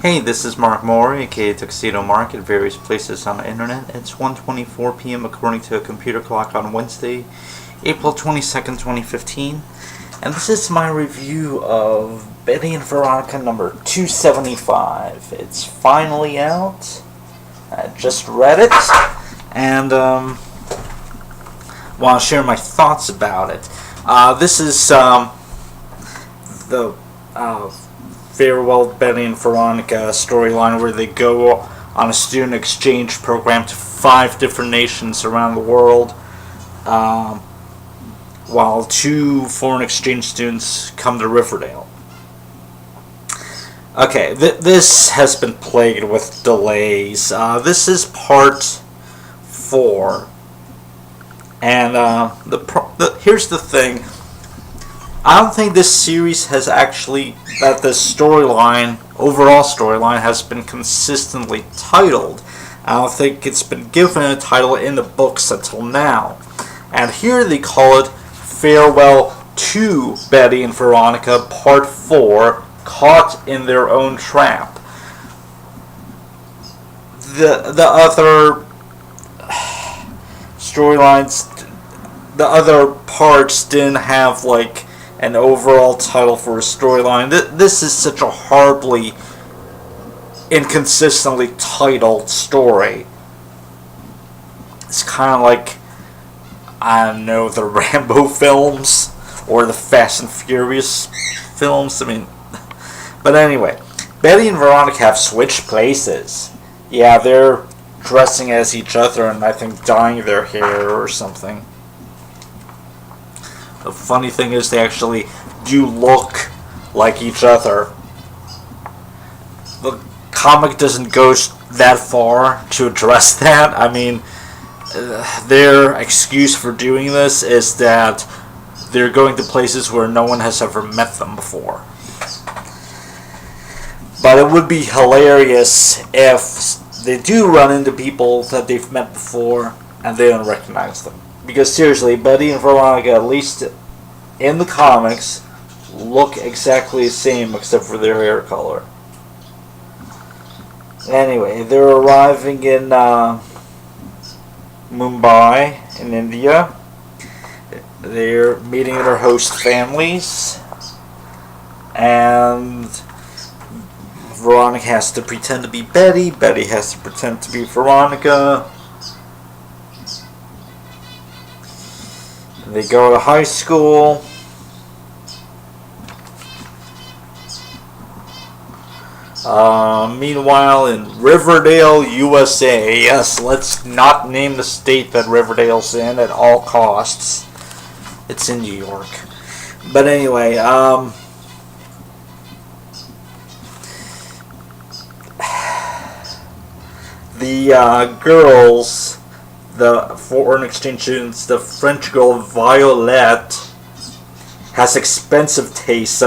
Hey, this is Mark Moore, aka Tuxedo Mark, at various places on the internet. It's 1:24 p.m. according to a computer clock on Wednesday, April 22nd, 2015. And this is my review of Betty and Veronica number 275. It's finally out. I just read it, and want to share my thoughts about it. This is the Farewell Betty and Veronica storyline where they go on a student exchange program to 5 different nations around the world, while 2 foreign exchange students come to Riverdale. Okay, this has been plagued with delays. This is part 4, and here's the thing. I don't think this series has that this overall storyline has been consistently titled. I don't think it's been given a title in the books until now. And here they call it Farewell to Betty and Veronica Part 4, Caught in Their Own Trap. The other storylines, the other parts didn't have an overall title for a storyline. This is such a horribly inconsistently titled story. It's kind of like, I don't know, the Rambo films or the Fast and Furious films. But anyway, Betty and Veronica have switched places. Yeah, they're dressing as each other and I think dyeing their hair or something. The funny thing is they actually do look like each other. The comic doesn't go that far to address that. Their excuse for doing this is that they're going to places where no one has ever met them before. But it would be hilarious if they do run into people that they've met before and they don't recognize them. Because seriously, Betty and Veronica, at least in the comics, look exactly the same except for their hair color. Anyway, they're arriving in Mumbai, in India. They're meeting their host families. And Veronica has to pretend to be Betty. Betty has to pretend to be Veronica. They go to high school. Meanwhile, in Riverdale, USA, yes, let's not name the state that Riverdale's in at all costs. It's in New York. But anyway, the girls, the foreign exchange students, the French girl Violette has expensive tastes.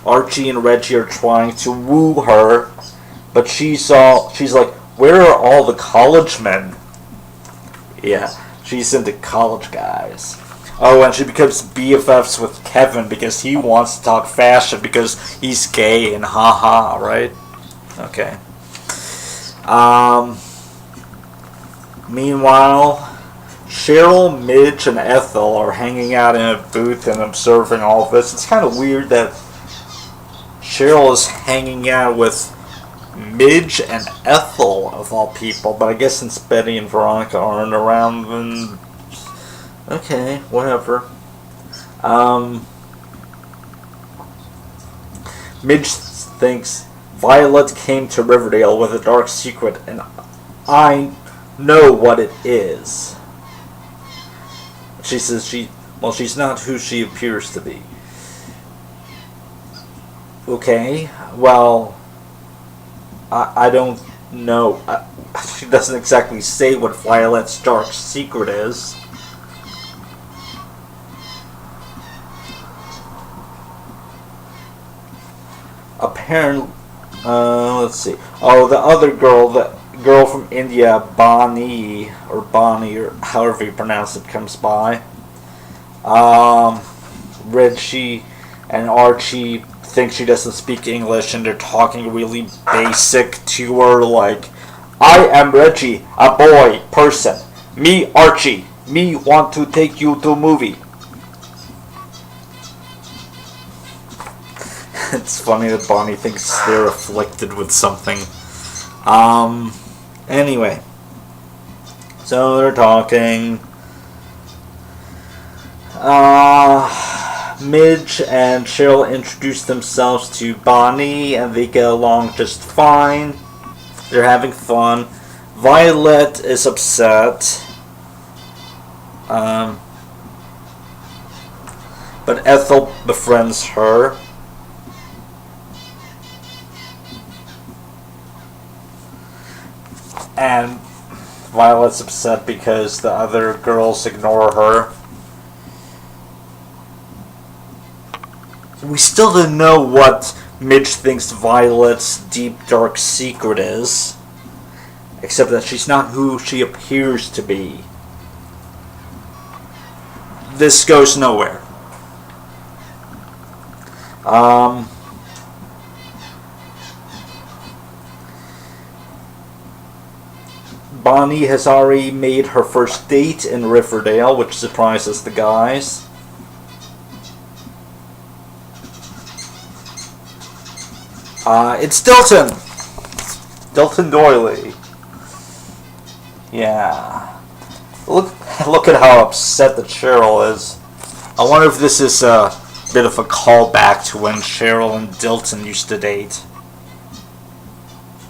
Archie and Reggie are trying to woo her, but she's like, where are all the college men? Yeah, she's into college guys. Oh, and she becomes BFFs with Kevin because he wants to talk fashion because he's gay and haha, right? Okay. Meanwhile, Cheryl, Midge, and Ethel are hanging out in a booth and observing all of this. It's kind of weird that Cheryl is hanging out with Midge and Ethel, of all people, but I guess since Betty and Veronica aren't around, then okay, whatever. Midge thinks Violet came to Riverdale with a dark secret, and I know what it is. She says she's not who she appears to be. Okay, well, I don't know. She doesn't exactly say what Violet's dark secret is. Apparently, let's see. Oh, the other girl, the girl from India, Bonnie, or however you pronounce it, comes by. Reggie and Archie think she doesn't speak English and they're talking really basic to her, like, I am Reggie, a boy, person. Me, Archie. Me want to take you to movie. It's funny that Bonnie thinks they're afflicted with something. Anyway. So they're talking. Midge and Cheryl introduce themselves to Bonnie, and they get along just fine. They're having fun. Violet is upset. But Ethel befriends her. And Violet's upset because the other girls ignore her. We still don't know what Midge thinks Violet's deep, dark secret is. Except that she's not who she appears to be. This goes nowhere. Bonnie has already made her first date in Riverdale, which surprises the guys. It's Dilton! Dilton Doily. Yeah. Look at how upset that Cheryl is. I wonder if this is a bit of a callback to when Cheryl and Dilton used to date.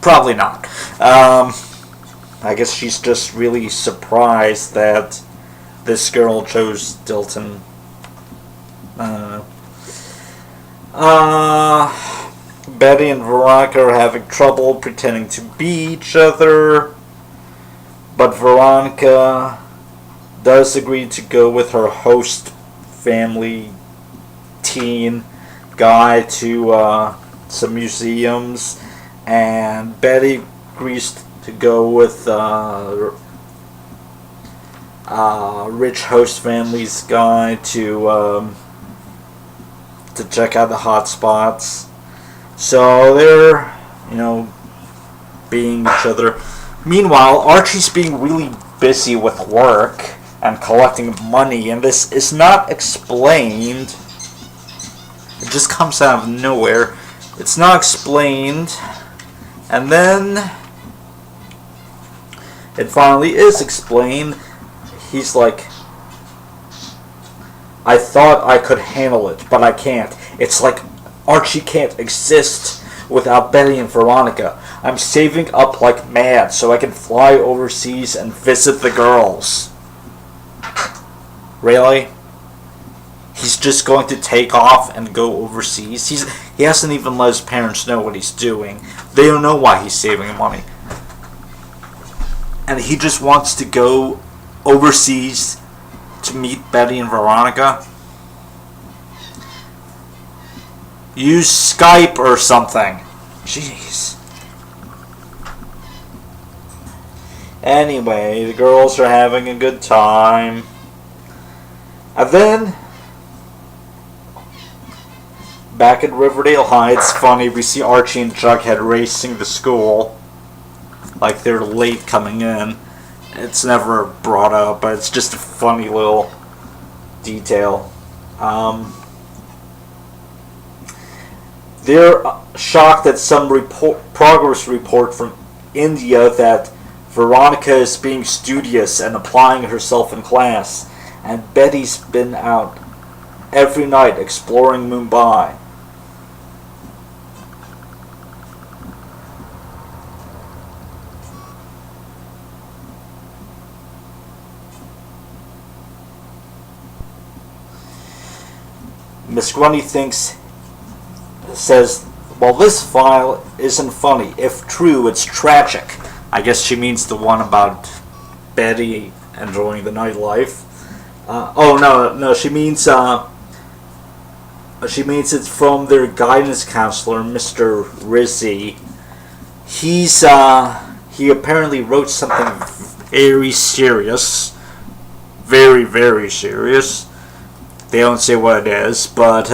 Probably not. I guess she's just really surprised that this girl chose Dilton. I don't know. Betty and Veronica are having trouble pretending to be each other. But Veronica does agree to go with her host family teen guy to some museums. And Betty agrees to go with rich host family's guy to check out the hot spots. So they're, being each other. Meanwhile, Archie's being really busy with work and collecting money, and this is not explained. It just comes out of nowhere. It's not explained. And then it finally is explained. He's like, I thought I could handle it, but I can't. It's like Archie can't exist without Betty and Veronica. I'm saving up like mad so I can fly overseas and visit the girls. Really? He's just going to take off and go overseas? He hasn't even let his parents know what he's doing. They don't know why he's saving money. And he just wants to go overseas to meet Betty and Veronica? Use Skype or something. Jeez. Anyway, the girls are having a good time. And then, back at Riverdale High, it's funny, we see Archie and Jughead racing to school. Like they're late coming in. It's never brought up, but it's just a funny little detail. They're shocked at some progress report from India that Veronica is being studious and applying herself in class, and Betty's been out every night exploring Mumbai. Miss Grundy says, well, this file isn't funny. If true, it's tragic. I guess she means the one about Betty enjoying the nightlife. No, she means it's from their guidance counselor, Mr. Rizzi. He apparently wrote something very serious. Very, very serious. They don't say what it is, but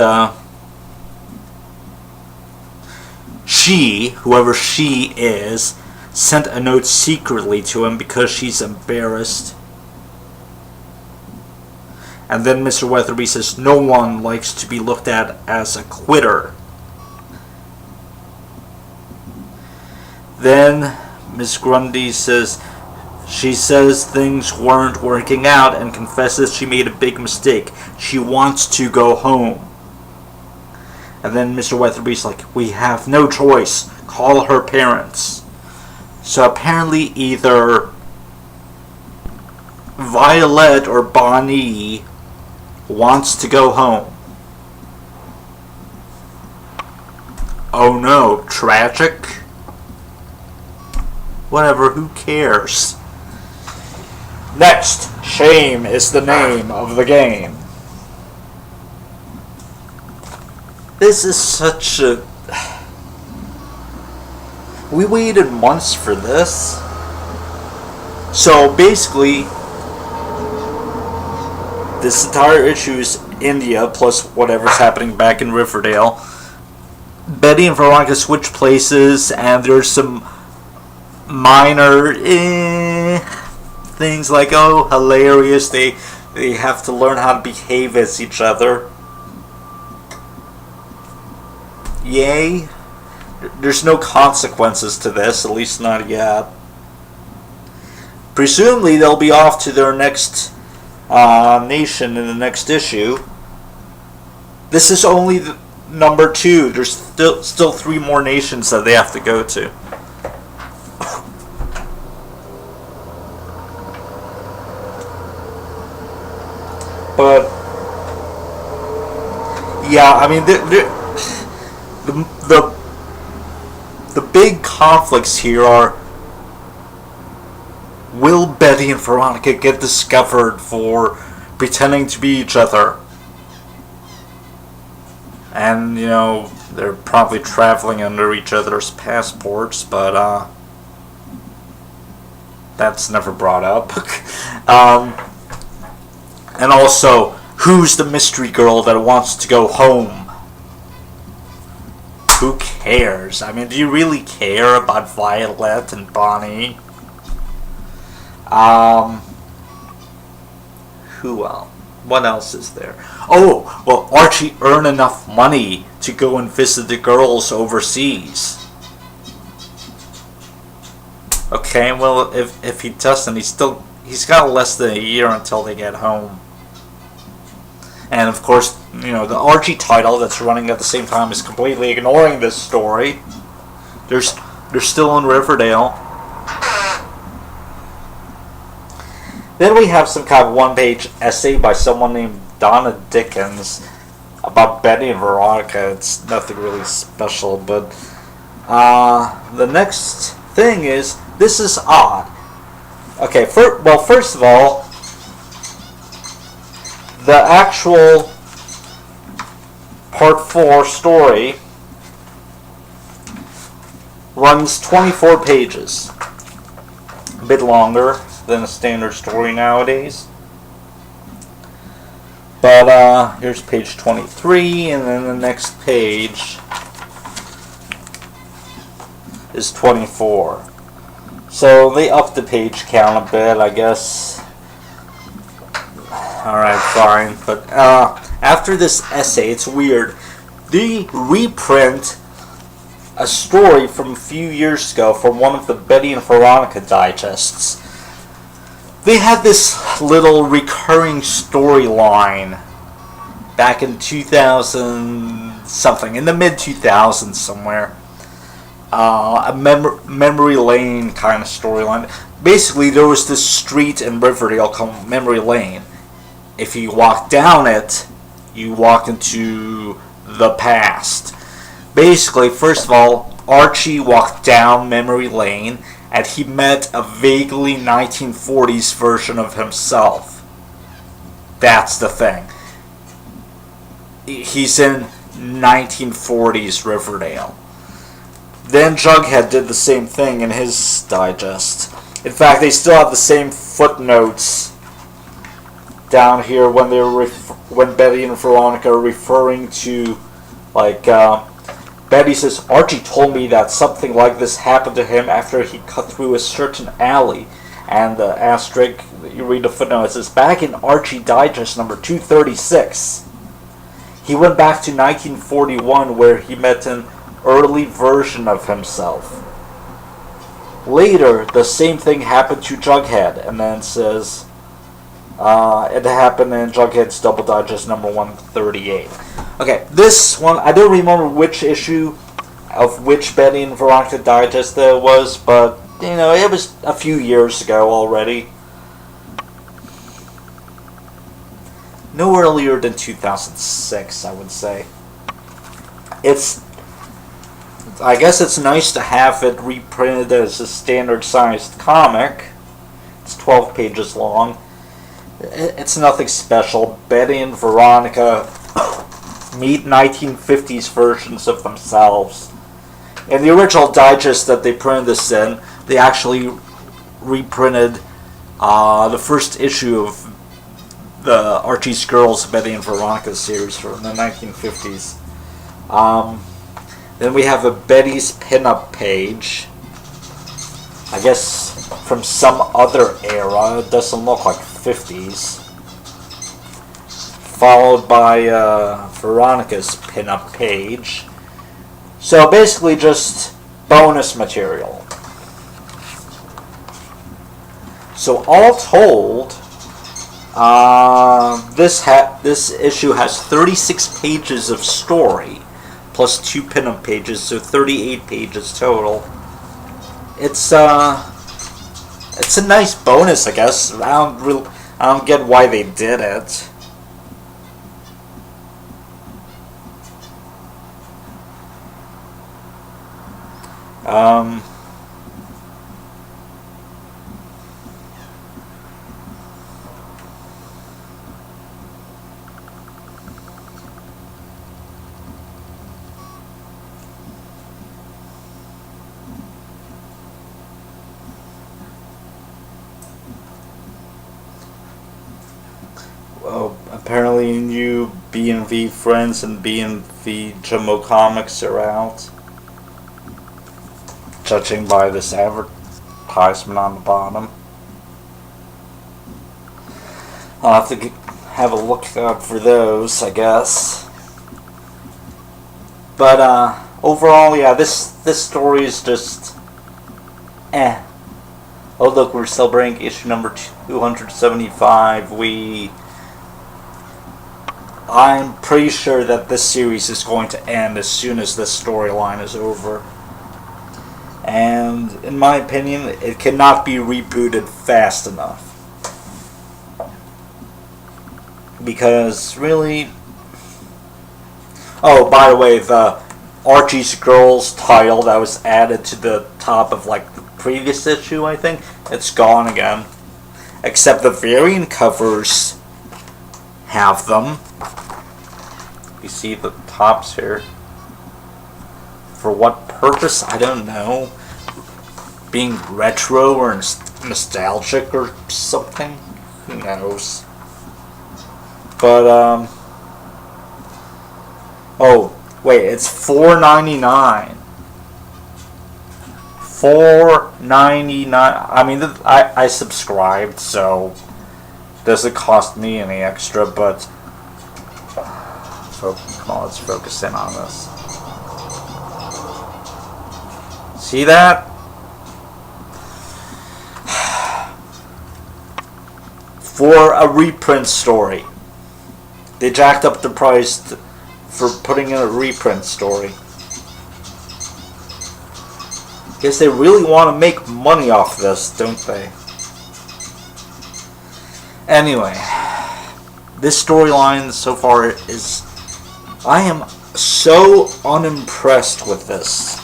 whoever she is, sent a note secretly to him because she's embarrassed. And then Mr. Weatherby says no one likes to be looked at as a quitter. Then Miss Grundy says she says things weren't working out and confesses she made a big mistake. She wants to go home. And then Mr. Weatherby's like, we have no choice. Call her parents. So apparently either Violet or Bonnie wants to go home. Oh no, tragic? Whatever, who cares? Next, shame is the name of the game. This is such a... We waited months for this. So basically, this entire issue is India plus whatever's happening back in Riverdale. Betty and Veronica switch places, and there's some minor things like, oh, hilarious, they have to learn how to behave as each other. Yay. There's no consequences to this, at least not yet. Presumably they'll be off to their next nation in the next issue. This is only number 2. There's still 3 more nations that they have to go to. But yeah, I mean, the big conflicts here are: will Betty and Veronica get discovered for pretending to be each other? And you know, they're probably traveling under each other's passports, but that's never brought up. And also, who's the mystery girl that wants to go home? Who cares? I mean, do you really care about Violet and Bonnie? Who else? What else is there? Oh, well, Archie earned enough money to go and visit the girls overseas. Okay, well, if he doesn't, he's got less than a year until they get home. And of course, you know, the Archie title that's running at the same time is completely ignoring this story. They're still in Riverdale. Then we have some kind of one-page essay by someone named Donna Dickens about Betty and Veronica. It's nothing really special, but the next thing is, this is odd. Okay, first of all, the actual Part 4 story runs 24 pages. A bit longer than a standard story nowadays. But here's page 23, and then the next page is 24. So they upped the page count a bit, I guess. Alright, fine. But after this essay, it's weird. They reprint a story from a few years ago from one of the Betty and Veronica digests. They had this little recurring storyline back in 2000 something, in the mid-2000s somewhere. A memory lane kind of storyline. Basically, there was this street in Riverdale called Memory Lane. If you walk down it, you walk into the past. Basically, first of all, Archie walked down memory lane and he met a vaguely 1940s version of himself. That's the thing. He's in 1940s Riverdale. Then Jughead did the same thing in his digest. In fact, they still have the same footnotes down here when Betty and Veronica are referring to, like, Betty says, Archie told me that something like this happened to him after he cut through a certain alley. And the asterisk, you read the footnote, it says, back in Archie Digest number 236, he went back to 1941 where he met an early version of himself. Later, the same thing happened to Jughead, and then it says, it happened in Jughead's Double Digest number 138. Okay, this one, I don't remember which issue of which Betty and Veronica Digest there was, but, you know, it was a few years ago already. No earlier than 2006, I would say. I guess it's nice to have it reprinted as a standard-sized comic. It's 12 pages long. It's nothing special. Betty and Veronica meet 1950s versions of themselves. In the original digest that they printed this in, they actually reprinted the first issue of the Archie's Girls, Betty and Veronica series from the 1950s. Then we have a Betty's pinup page. I guess from some other era. It doesn't look like 50s. Followed by Veronica's pinup page. So basically just bonus material. So all told, this issue has 36 pages of story, plus 2 pinup pages, so 38 pages total. It's a nice bonus, I guess. I don't get why they did it. Well, apparently new B&V friends and B&V Jumbo Comics are out. Judging by this advertisement on the bottom. I'll have to have a look out for those, I guess. But overall, yeah, this story is just eh. Oh look, we're celebrating issue number 275. I'm pretty sure that this series is going to end as soon as this storyline is over. And in my opinion, it cannot be rebooted fast enough. Because really... Oh, by the way, the Archie's Girls title that was added to the top of like the previous issue, I think, it's gone again. Except the variant covers have them. You see the tops here. For what purpose? I don't know. Being retro or nostalgic or something? Who knows? But, oh, wait, it's $4.99. $4.99. I mean, I subscribed, so it doesn't cost me any extra, but... So, come on, let's focus in on this. See that? For a reprint story. They jacked up the price for putting in a reprint story. Guess they really want to make money off this, don't they? Anyway, this storyline so far is... I am so unimpressed with this.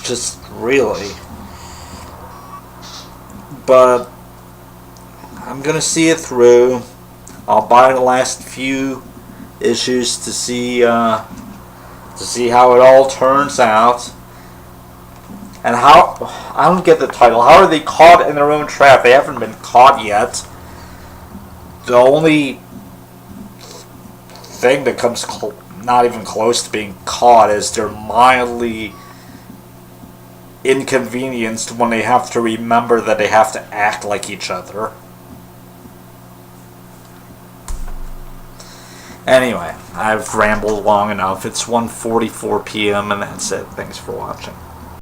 Just really. But I'm gonna see it through. I'll buy the last few issues to see how it all turns out. And how... I don't get the title. How are they caught in their own trap? They haven't been caught yet. The only thing that comes not even close to being caught, as they're mildly inconvenienced when they have to remember that they have to act like each other. Anyway, I've rambled long enough. It's 1:44 p.m. and that's it. Thanks for watching.